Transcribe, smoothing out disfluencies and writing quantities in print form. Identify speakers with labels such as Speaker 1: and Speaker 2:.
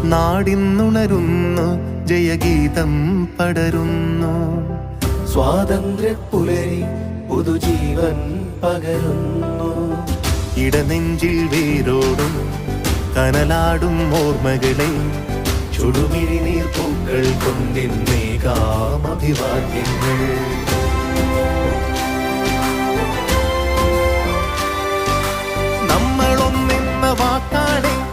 Speaker 1: നാടിന്നുണരുന്നു, ജയഗീതം പടരുന്നു.
Speaker 2: സ്വാതന്ത്ര്യപ്പുലരി പുതുജീവൻ പകരുന്നു.
Speaker 1: ഇടനെഞ്ചിൽ വേരോടും കനലാടും ഓർമ്മകളെ ചുടുമിഴിനീർ പൂക്കൾ കൊണ്ടിന്നേകാമഭിവാദ്യങ്ങൾ. നമ്മളൊന്നെന്ന വാക്കാണെ